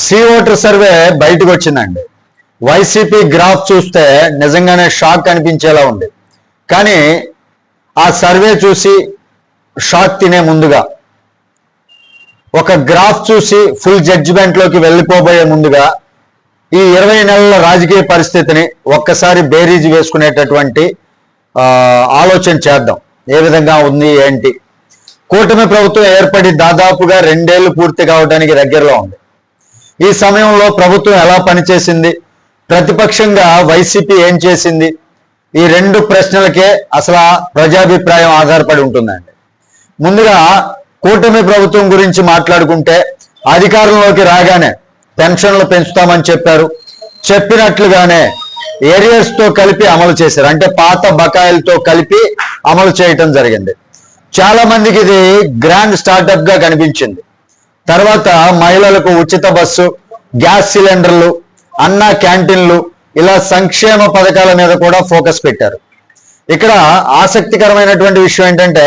C voter survey బయటకు వచ్చిందండి. YCP graph చూస్తే నిజంగానే షాక్ అనిపించేలా ఉంది. కానీ ఆ సర్వే చూసి షాక్ తినే ముందుగా, ఒక గ్రాఫ్ చూసి ఫుల్ జడ్జిమెంట్ లోకి వెళ్ళిపోబోయే ముందుగా ఈ 20 నెలల రాజకీయ పరిస్థితిని ఒక్కసారి బేరీజు వేసుకునేటటువంటి ఆలోచన చేద్దాం. ఏ విధంగా ఉంది ఏంటి? కూటమి ప్రభుత్వం ఏర్పడి దాదాపుగా 2 ఏళ్లు పూర్తి కావడానికి దగ్గరలో ఉంది. ఈ సమయంలో ప్రభుత్వం ఎలా పనిచేసింది, ప్రతిపక్షంగా వైసీపీ ఏం చేసింది, ఈ 2 ప్రశ్నలకే అసలు ప్రజాభిప్రాయం ఆధారపడి ఉంటుందండి. ముందుగా కూటమి ప్రభుత్వం గురించి మాట్లాడుకుంటే, అధికారంలోకి రాగానే పెన్షన్లు పెంచుతామని చెప్పారు. చెప్పినట్లుగానే ఏరియర్స్ తో కలిపి అమలు చేశారు. అంటే పాత బకాయిలతో కలిపి అమలు చేయటం జరిగింది. చాలా మందికి ఇది గ్రాండ్ స్టార్టప్ గా కనిపించింది. తర్వాత మహిళలకు ఉచిత బస్సు, గ్యాస్ సిలిండర్లు, అన్న క్యాంటీన్లు, ఇలా సంక్షేమ పథకాల మీద కూడా ఫోకస్ పెట్టారు. ఇక్కడ ఆసక్తికరమైనటువంటి విషయం ఏంటంటే,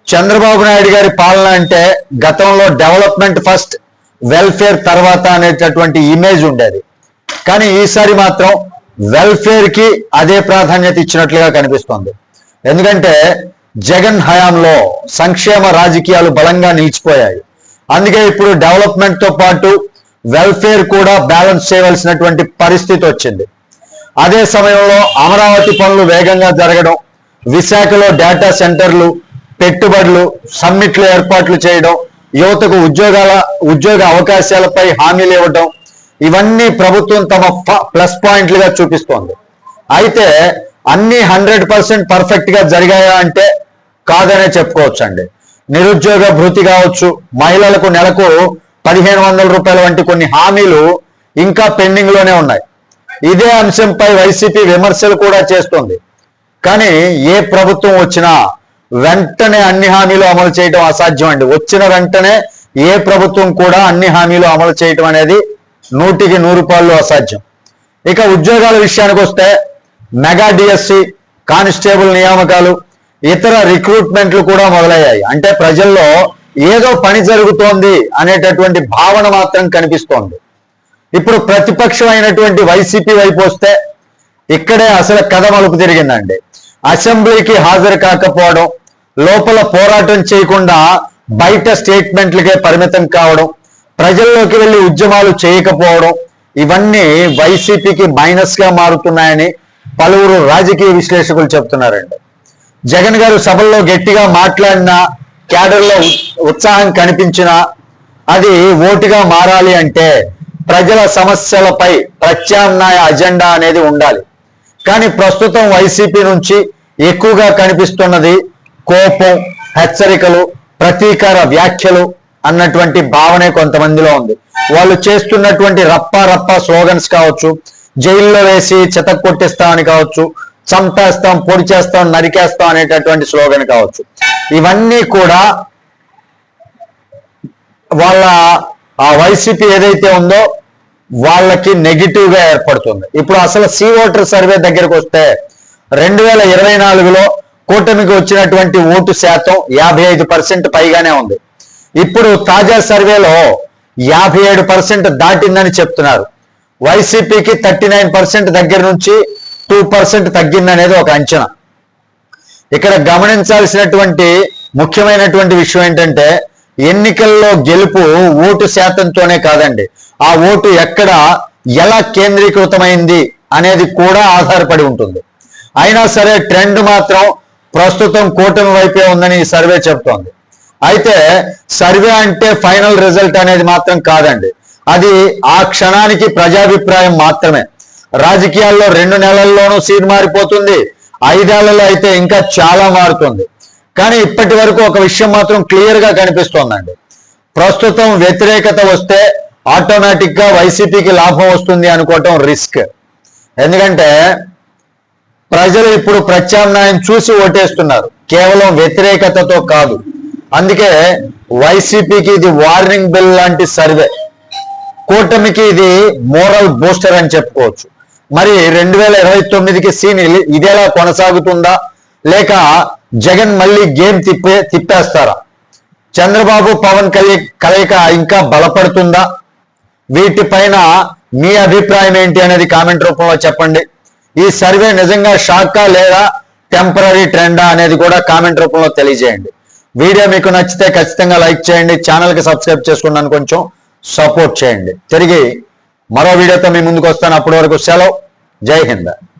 చంద్రబాబు నాయుడు గారి పాలన అంటే గతంలో డెవలప్మెంట్ ఫస్ట్, వెల్ఫేర్ తర్వాత అనేటటువంటి ఇమేజ్ ఉండేది. కానీ ఈసారి మాత్రం వెల్ఫేర్ కి అదే ప్రాధాన్యత ఇచ్చినట్లుగా కనిపిస్తోంది. ఎందుకంటే జగన్ హయాంలో సంక్షేమ రాజకీయాలు బలంగా నిలిచిపోయాయి. అందుకే ఇప్పుడు డెవలప్మెంట్ తో పాటు వెల్ఫేర్ కూడా బ్యాలెన్స్ చేయవలసినటువంటి పరిస్థితి వచ్చింది. అదే సమయంలో అమరావతి పనులు వేగంగా జరగడం, విశాఖలో డేటా సెంటర్లు, పెట్టుబడులు, సమ్మిట్లు ఏర్పాట్లు చేయడం, యువతకు ఉద్యోగ అవకాశాలపై హామీలు ఇవ్వడం, ఇవన్నీ ప్రభుత్వం తమ ప్లస్ పాయింట్లుగా చూపిస్తోంది. అయితే అన్ని 100% పర్ఫెక్ట్ గా జరిగాయా అంటే కాదనే చెప్పుకోవచ్చండి. నిరుద్యోగ భృతి కావచ్చు, మహిళలకు నెలకు 1500 రూపాయల వంటి కొన్ని హామీలు ఇంకా పెండింగ్ లోనే ఉన్నాయి. ఇదే అంశంపై వైసీపీ విమర్శలు కూడా చేస్తోంది. కానీ ఏ ప్రభుత్వం వచ్చినా వెంటనే అన్ని హామీలు అమలు చేయడం అసాధ్యం అండి. వచ్చిన వెంటనే ఏ ప్రభుత్వం కూడా అన్ని హామీలు అమలు చేయడం అనేది 100కి 100 అసాధ్యం. ఇక ఉద్యోగాల విషయానికి వస్తే మెగా డిఎస్సి, కానిస్టేబుల్ నియామకాలు, ఇతర రిక్రూట్మెంట్లు కూడా మొదలయ్యాయి. అంటే ప్రజల్లో ఏదో పని జరుగుతోంది అనేటటువంటి భావన మాత్రం కనిపిస్తోంది. ఇప్పుడు ప్రతిపక్షం అయినటువంటి వైసీపీ వైపు వస్తే ఇక్కడే అసలు కథ మలుపు తిరిగిందండి. అసెంబ్లీకి హాజరు కాకపోవడం, లోపల పోరాటం చేయకుండా బయట స్టేట్మెంట్లకే పరిమితం కావడం, ప్రజల్లోకి వెళ్ళి ఉద్యమాలు చేయకపోవడం, ఇవన్నీ వైసీపీకి మైనస్ గా మారుతున్నాయని పలువురు రాజకీయ విశ్లేషకులు చెప్తున్నారండి. జగన్ గారు సభల్లో గట్టిగా మాట్లాడినా, క్యాడర్లో ఉత్సాహం కనిపించినా అది ఓటుగా మారాలి అంటే ప్రజల సమస్యలపై ప్రత్యామ్నాయ అజెండా అనేది ఉండాలి. కానీ ప్రస్తుతం వైసీపీ నుంచి ఎక్కువగా కనిపిస్తున్నది కోపం, హెచ్చరికలు, ప్రతీకార వ్యాఖ్యలు అన్నటువంటి భావనే కొంతమందిలో ఉంది. వాళ్ళు చేస్తున్నటువంటి రప్పా స్లోగన్స్ కావచ్చు, జైల్లో వేసి చెత్త కొట్టిస్తామని కావచ్చు, చంపేస్తాం, పొడి చేస్తాం, నరికేస్తాం అనేటటువంటి స్లోగన్ కావచ్చు, ఇవన్నీ కూడా వాళ్ళ ఆ వైసీపీ ఏదైతే ఉందో వాళ్ళకి నెగిటివ్ గా ఏర్పడుతుంది. ఇప్పుడు అసలు సి ఓటర్ సర్వే దగ్గరకు వస్తే 2024లో కూటమికి వచ్చినటువంటి ఓటు శాతం 55% పైగానే ఉంది. ఇప్పుడు తాజా సర్వేలో 57% దాటిందని చెప్తున్నారు. వైసీపీకి 39% దగ్గర నుంచి 2% తగ్గిందనేది ఒక అంచనా. ఇక్కడ గమనించాల్సినటువంటి ముఖ్యమైనటువంటి విషయం ఏంటంటే, ఎన్నికల్లో గెలుపు ఓటు శాతంతోనే కాదండి, ఆ ఓటు ఎక్కడ ఎలా కేంద్రీకృతమైంది అనేది కూడా ఆధారపడి ఉంటుంది. అయినా సరే ట్రెండ్ మాత్రం ప్రస్తుతం కూటమి వైపే ఉందని ఈ సర్వే చెప్తోంది. అయితే సర్వే అంటే ఫైనల్ రిజల్ట్ అనేది మాత్రం కాదండి, అది ఆ క్షణానికి ప్రజాభిప్రాయం మాత్రమే. రాజకీయాల్లో 2 నెలల్లోనూ సీన్ మారిపోతుంది, 5 ఏళ్లలో అయితే ఇంకా చాలా మారుతుంది. కానీ ఇప్పటి వరకు ఒక విషయం మాత్రం క్లియర్ గా కనిపిస్తోందండి, ప్రస్తుతం వ్యతిరేకత వస్తే ఆటోమేటిక్ గా వైసీపీకి లాభం వస్తుంది అనుకోవటం రిస్క్. ఎందుకంటే ప్రజలు ఇప్పుడు ప్రత్యామ్నాయం చూసి ఓటేస్తున్నారు, కేవలం వ్యతిరేకతతో కాదు. అందుకే వైసీపీకి ఇది వార్నింగ్ బెల్ లాంటి సర్వే, కూటమికి ఇది మోరల్ బూస్టర్ అని చెప్పుకోవచ్చు. మరి 2029కి సీన్ ఇదేలా కొనసాగుతుందా, లేక జగన్ మళ్ళీ గేమ్ తిప్పేస్తారా? చంద్రబాబు పవన్ కలయిక ఇంకా బలపడుతుందా? వీటిపైన మీ అభిప్రాయం ఏంటి అనేది కామెంట్ రూపంలో చెప్పండి. ఈ సర్వే నిజంగా షాకా లేదా టెంపరీ ట్రెండా అనేది కూడా కామెంట్ రూపంలో తెలియజేయండి. వీడియో మీకు నచ్చితే ఖచ్చితంగా లైక్ చేయండి. ఛానల్కి సబ్స్క్రైబ్ చేసుకున్నాను కొంచెం సపోర్ట్ చేయండి. తిరిగి మరో వీడియోతో మీ ముందుకు వస్తాను. అప్పటి వరకు సెలవు. జై హింద్.